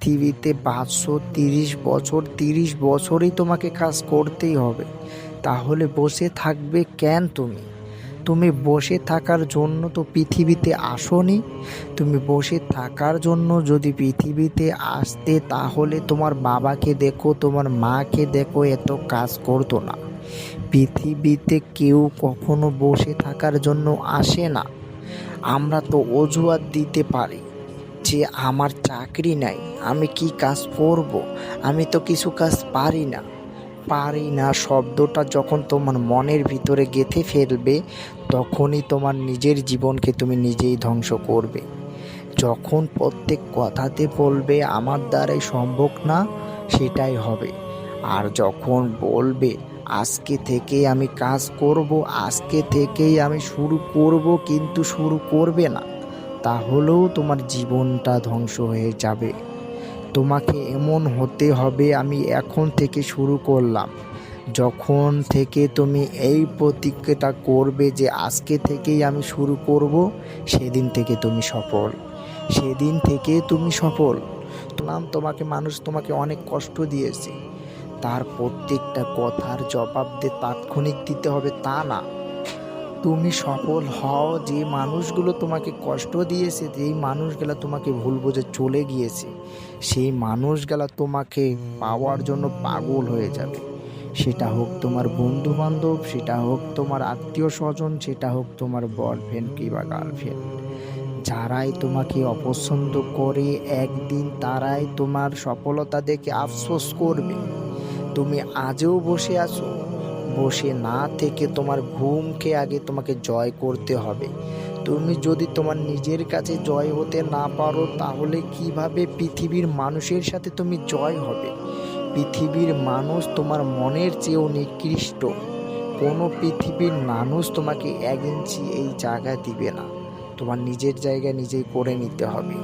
পৃথিবীতে বাঁচছো ৩০ বছর, ৩০ বছরই তোমাকে কাজ করতেই হবে। তাহলে বসে থাকবে কেন তুমি? তুমি বসে থাকার জন্য তো পৃথিবীতে আসোনি। তুমি বসে থাকার জন্য যদি পৃথিবীতে আসতে তাহলে তোমার বাবাকে দেখো, তোমার মাকে দেখো, এত কাজ করতো না। পৃথিবীতে কেউ কখনো বসে থাকার জন্য আসে না। আমরা তো অজুহাত দিতে পারি যে আমার চাকরি নাই, আমি কি কাজ করব, আমি তো কিছু কাজ পারি না। পারি না শব্দটা যখন তোমার মনের ভিতরে গেঁথে ফেলবে, তখনই তোমার নিজের জীবনকে তুমি নিজেই ধ্বংস করবে। যখন প্রত্যেক কথাতে বলবে আমার দ্বারাই সম্ভব না, সেটাই হবে। আর যখন বলবে আজকে থেকেই আমি কাজ করব, আজকে থেকেই আমি শুরু করব, কিন্তু শুরু করবে না, তাহলেও তোমার জীবনটা ধ্বংস হয়ে যাবে। তোমাকে এমন হতে হবে আমি এখন থেকে শুরু করলাম। যখন থেকে তুমি এই প্রতিজ্ঞাটা করবে যে আজকে থেকেই আমি শুরু করব, সেদিন থেকে তুমি সফল। সেদিন থেকে তুমি সফল। মানুষ তোমাকে অনেক কষ্ট দিয়েছে, তার প্রত্যেকটা কথার জবাব তাৎক্ষণিক দিতে হবে তা না। তুমি সফল হও। যে মানুষগুলো তোমাকে কষ্ট দিয়েছে, যেই মানুষগুলো তোমাকে ভুল বুঝে চলে গিয়েছে, সেই মানুষগুলো তোমাকে পাওয়ার জন্য পাগল হয়ে যাবে। সেটা হোক তোমার বন্ধু বান্ধব, সেটা হোক তোমার আত্মীয় স্বজন, সেটা হোক তোমার বয়ফ্রেন্ড কিংবা গার্লফ্রেন্ড। যারাই তোমাকে অপছন্দ করে, একদিন তারাই তোমার সফলতা দেখে আফসোস করবে। তুমি আজও বসে আছো, বসে না থেকে তোমার ঘুমকে আগে তোমাকে জয় করতে হবে। তুমি যদি তোমার নিজের কাছে জয় হতে না পারো, তাহলে কিভাবে পৃথিবীর মানুষের সাথে তুমি জয় হবে? পৃথিবীর মানুষ তোমার মনের চেয়েও নিকৃষ্ট। কোনো পৃথিবীর মানুষ তোমাকে 1 ইঞ্চি এই জায়গা দিবে না। তোমার নিজের জায়গা নিজেই করে নিতে হবে।